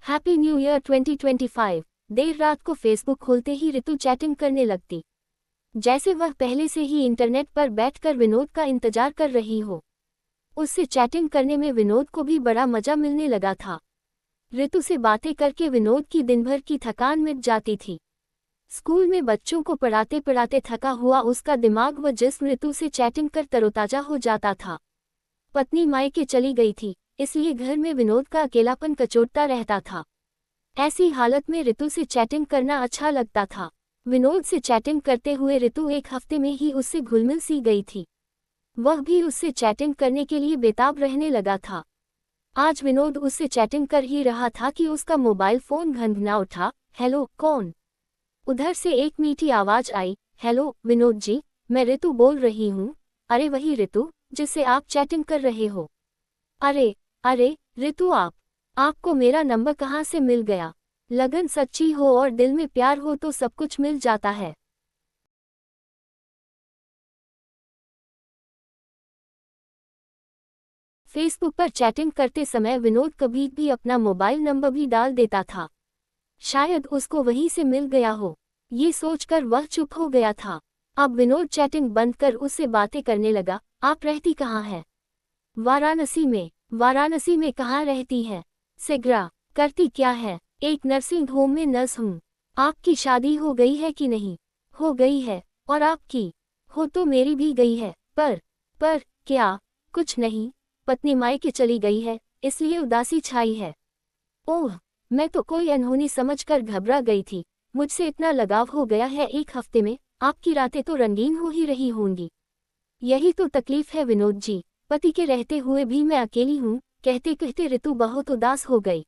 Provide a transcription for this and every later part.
Happy new year 2025। देर रात को Facebook खोलते ही ऋतु चैटिंग करने लगती, जैसे वह पहले से ही इंटरनेट पर बैठकर विनोद का इंतजार कर रही हो। उससे चैटिंग करने में विनोद को भी बड़ा मजा मिलने लगा था। ऋतु से बातें करके विनोद की दिन भर की थकान मिट जाती थी। स्कूल में बच्चों को पढ़ाते पढ़ाते थका हुआ उसका दिमाग व जिस्म ऋतु से चैटिंग कर तरोताजा हो जाता था। पत्नी मायके चली गई थी, इसलिए घर में विनोद का अकेलापन कचोटता रहता था। ऐसी हालत में ऋतु से चैटिंग करना अच्छा लगता था। विनोद से चैटिंग करते हुए ऋतु एक हफ्ते में ही उससे घुलमिल सी गई थी। वह भी उससे चैटिंग करने के लिए बेताब रहने लगा था। आज विनोद उससे चैटिंग कर ही रहा था कि उसका मोबाइल फोन घंघना उठा। हेलो, कौन? उधर से एक मीठी आवाज आई। हेलो विनोद जी, मैं ऋतु बोल रही हूँ। अरे वही ऋतु जिससे आप चैटिंग कर रहे हो। अरे अरे ऋतु, आपको मेरा नंबर कहाँ से मिल गया? लगन सच्ची हो और दिल में प्यार हो तो सब कुछ मिल जाता है। फेसबुक पर चैटिंग करते समय विनोद कभी भी अपना मोबाइल नंबर भी डाल देता था। शायद उसको वहीं से मिल गया हो, ये सोचकर वह चुप हो गया था। अब विनोद चैटिंग बंद कर उससे बातें करने लगा। आप रहती कहाँ हैं? वाराणसी में। वाराणसी में कहाँ रहती है? सिगरा। करती क्या है? एक नर्सिंग होम में नर्स हूँ। आपकी शादी हो गई है कि नहीं? हो गई है। और आपकी? हो तो मेरी भी गई है, पर क्या? कुछ नहीं, पत्नी मायके चली गई है, इसलिए उदासी छाई है। ओह, मैं तो कोई अनहोनी समझकर घबरा गई थी। मुझसे इतना लगाव हो गया है एक हफ्ते में। आपकी रातें तो रंगीन हो ही रही होंगी। यही तो तकलीफ है विनोद जी, पति के रहते हुए भी मैं अकेली हूँ। कहते कहते ऋतु बहुत उदास हो गई।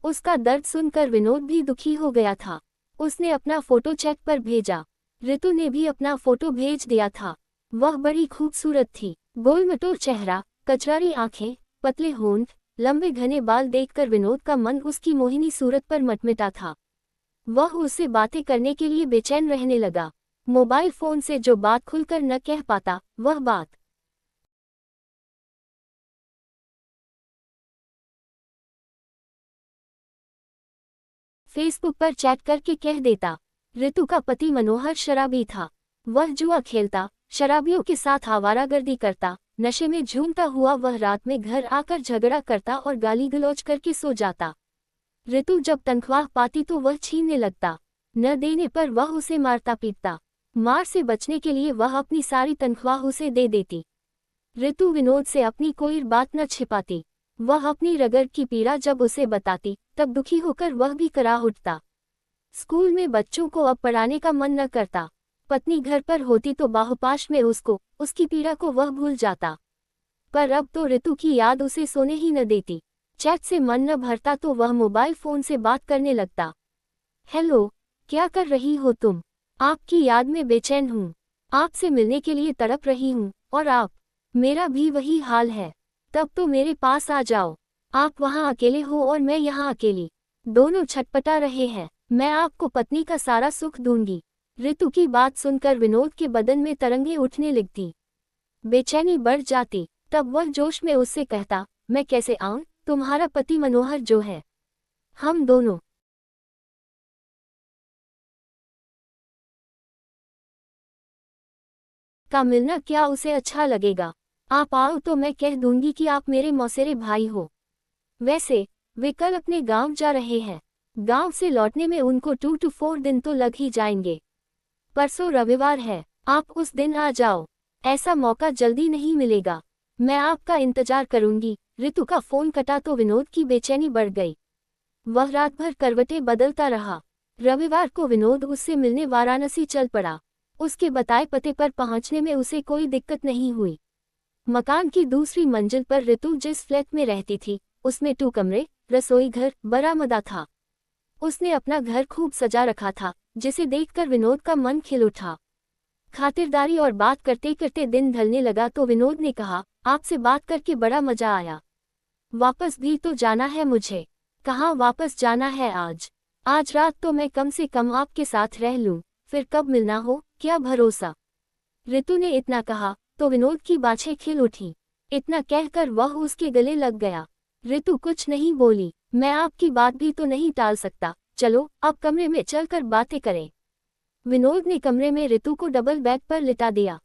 उसका दर्द सुनकर विनोद भी दुखी हो गया था। उसने अपना फोटो चैट पर भेजा। ऋतु ने भी अपना फोटो भेज दिया था। वह बड़ी खूबसूरत थी। गोलमटोल चेहरा, कचरारी आंखें, पतले होंठ, लंबे घने बाल देखकर विनोद का मन उसकी मोहिनी सूरत पर मटमिटा था। वह उससे बातें करने के लिए बेचैन रहने लगा। मोबाइल फोन से जो बात खुलकर न कह पाता, वह बात फेसबुक पर चैट करके कह देता। ऋतु का पति मनोहर शराबी था। वह जुआ खेलता, शराबियों के साथ आवारागर्दी करता, नशे में झूमता हुआ वह रात में घर आकर झगड़ा करता और गाली गलौज करके सो जाता। ऋतु जब तनख्वाह पाती तो वह छीनने लगता। न देने पर वह उसे मारता पीटता। मार से बचने के लिए वह अपनी सारी तनख्वाह उसे दे देती। ऋतु विनोद से अपनी कोई बात न छिपाती। वह अपनी रगड़ की पीड़ा जब उसे बताती, तब दुखी होकर वह भी करा उठता। स्कूल में बच्चों को अब पढ़ाने का मन न करता। पत्नी घर पर होती तो बाहुपाश में उसको, उसकी पीड़ा को वह भूल जाता। पर अब तो ऋतु की याद उसे सोने ही न देती। चैट से मन न भरता तो वह मोबाइल फोन से बात करने लगता। हेलो, क्या कर रही हो तुम? आपकी याद में बेचैन हूँ। आपसे मिलने के लिए तड़प रही हूँ। और आप? मेरा भी वही हाल है। तब तो मेरे पास आ जाओ। आप वहाँ अकेले हो और मैं यहाँ अकेली। दोनों छटपटा रहे हैं। मैं आपको पत्नी का सारा सुख दूंगी। ऋतु की बात सुनकर विनोद के बदन में तरंगे उठने लगती। बेचैनी बढ़ जाती। तब वह जोश में उससे कहता, मैं कैसे आऊं? तुम्हारा पति मनोहर जो है, हम दोनों का मिलना क्या उसे अच्छा लगेगा? आप आओ तो मैं कह दूंगी कि आप मेरे मौसेरे भाई हो। वैसे वे कल अपने गांव जा रहे हैं। गांव से लौटने में उनको 2 to 4 दिन तो लग ही जाएंगे। परसों रविवार है, आप उस दिन आ जाओ। ऐसा मौका जल्दी नहीं मिलेगा। मैं आपका इंतजार करूंगी। ऋतु का फोन कटा तो विनोद की बेचैनी बढ़ गई। वह रात भर करवटें बदलता रहा। रविवार को विनोद उससे मिलने वाराणसी चल पड़ा। उसके बताए पते पर पहुंचने में उसे कोई दिक्कत नहीं हुई। मकान की दूसरी मंजिल पर ऋतु जिस फ्लैट में रहती थी, उसमें 2 कमरे, रसोई घर, बरामदा था। उसने अपना घर खूब सजा रखा था, जिसे देखकर विनोद का मन खिल उठा। खातिरदारी और बात करते करते दिन ढलने लगा तो विनोद ने कहा, आपसे बात करके बड़ा मजा आया। वापस भी तो जाना है मुझे। कहाँ वापस जाना है? आज रात तो मैं कम से कम आपके साथ रह लूं, फिर कब मिलना हो क्या भरोसा। ऋतु ने इतना कहा तो विनोद की बाछें खिल उठी। इतना कहकर वह उसके गले लग गया। ऋतु कुछ नहीं बोली। मैं आपकी बात भी तो नहीं टाल सकता, चलो अब कमरे में चलकर बातें करें। विनोद ने कमरे में ऋतु को डबल बेड पर लिटा दिया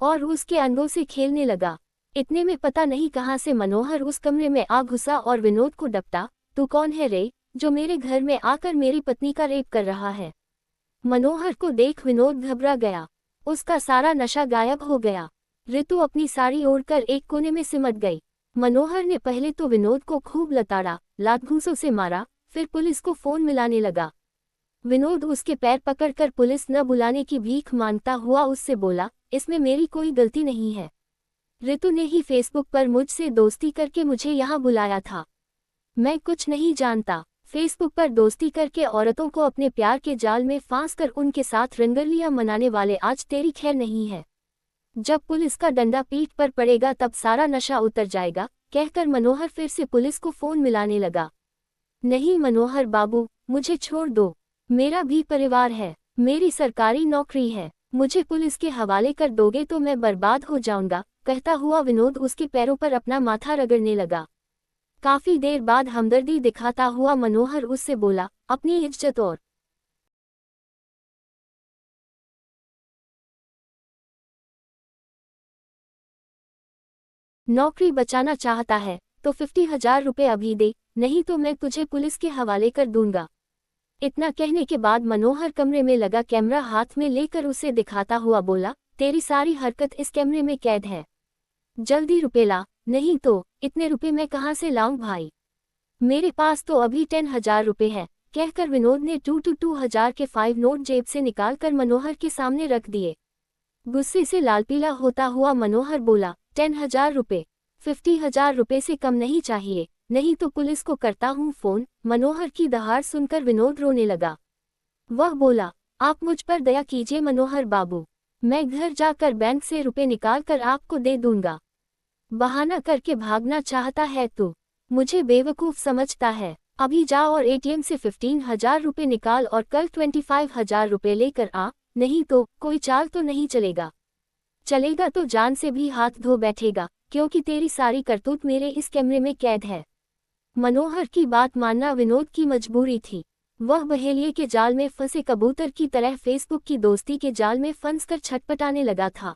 और उसके अंडों से खेलने लगा। इतने में पता नहीं कहां से मनोहर उस कमरे में आ घुसा और विनोद को डपटा, तू कौन है रे, जो मेरे घर में आकर मेरी पत्नी का रेप कर रहा है। मनोहर को देख विनोद घबरा गया, उसका सारा नशा गायब हो गया। ऋतु अपनी साड़ी ओढ़कर एक कोने में सिमट गई। मनोहर ने पहले तो विनोद को खूब लताड़ा, लात घूंसों से मारा, फिर पुलिस को फोन मिलाने लगा। विनोद उसके पैर पकड़कर पुलिस न बुलाने की भीख मांगता हुआ उससे बोला, इसमें मेरी कोई गलती नहीं है। ऋतु ने ही फेसबुक पर मुझसे दोस्ती करके मुझे यहाँ बुलाया था। मैं कुछ नहीं जानता। फेसबुक पर दोस्ती करके औरतों को अपने प्यार के जाल में फांसकर उनके साथ रंगरलियां मनाने वाले आज तेरी खैर नहीं है। जब पुलिस का डंडा पीठ पर पड़ेगा तब सारा नशा उतर जाएगा, कहकर मनोहर फिर से पुलिस को फोन मिलाने लगा। नहीं मनोहर बाबू, मुझे छोड़ दो, मेरा भी परिवार है, मेरी सरकारी नौकरी है, मुझे पुलिस के हवाले कर दोगे तो मैं बर्बाद हो जाऊंगा, कहता हुआ विनोद उसके पैरों पर अपना माथा रगड़ने लगा। काफी देर बाद हमदर्दी दिखाता हुआ मनोहर उससे बोला, अपनी इज्जत और नौकरी बचाना चाहता है तो 50,000 रुपये अभी दे, नहीं तो मैं तुझे पुलिस के हवाले कर दूंगा। इतना कहने के बाद मनोहर कमरे में लगा कैमरा हाथ में लेकर उसे दिखाता हुआ बोला, तेरी सारी हरकत इस कैमरे में कैद है, जल्दी रुपए ला, नहीं तो इतने रुपए मैं कहाँ से लाऊं भाई, मेरे पास तो अभी 10,000 रुपये है, कहकर विनोद ने 2,000 के 5 नोट जेब से निकालकर मनोहर के सामने रख दिए। गुस्से से लालपीला होता हुआ मनोहर बोला, 10,000 रुपये, 50,000 रुपये से कम नहीं चाहिए, नहीं तो पुलिस को करता हूँ फोन। मनोहर की दहाड़ सुनकर विनोद रोने लगा। वह बोला, आप मुझ पर दया कीजिए मनोहर बाबू, मैं घर जाकर बैंक से रुपए निकाल कर आपको दे दूंगा। बहाना करके भागना चाहता है तू, मुझे बेवकूफ समझता है। अभी जा और एटीएम से 15,000 रुपये निकाल और कल 25,000 रुपये लेकर आ, नहीं तो कोई चाल तो नहीं चलेगा। चलेगा तो जान से भी हाथ धो बैठेगा, क्योंकि तेरी सारी करतूत मेरे इस कैमरे में कैद है। मनोहर की बात मानना विनोद की मजबूरी थी। वह बहेलिये के जाल में फंसे कबूतर की तरह फेसबुक की दोस्ती के जाल में फंसकर छटपटाने लगा था।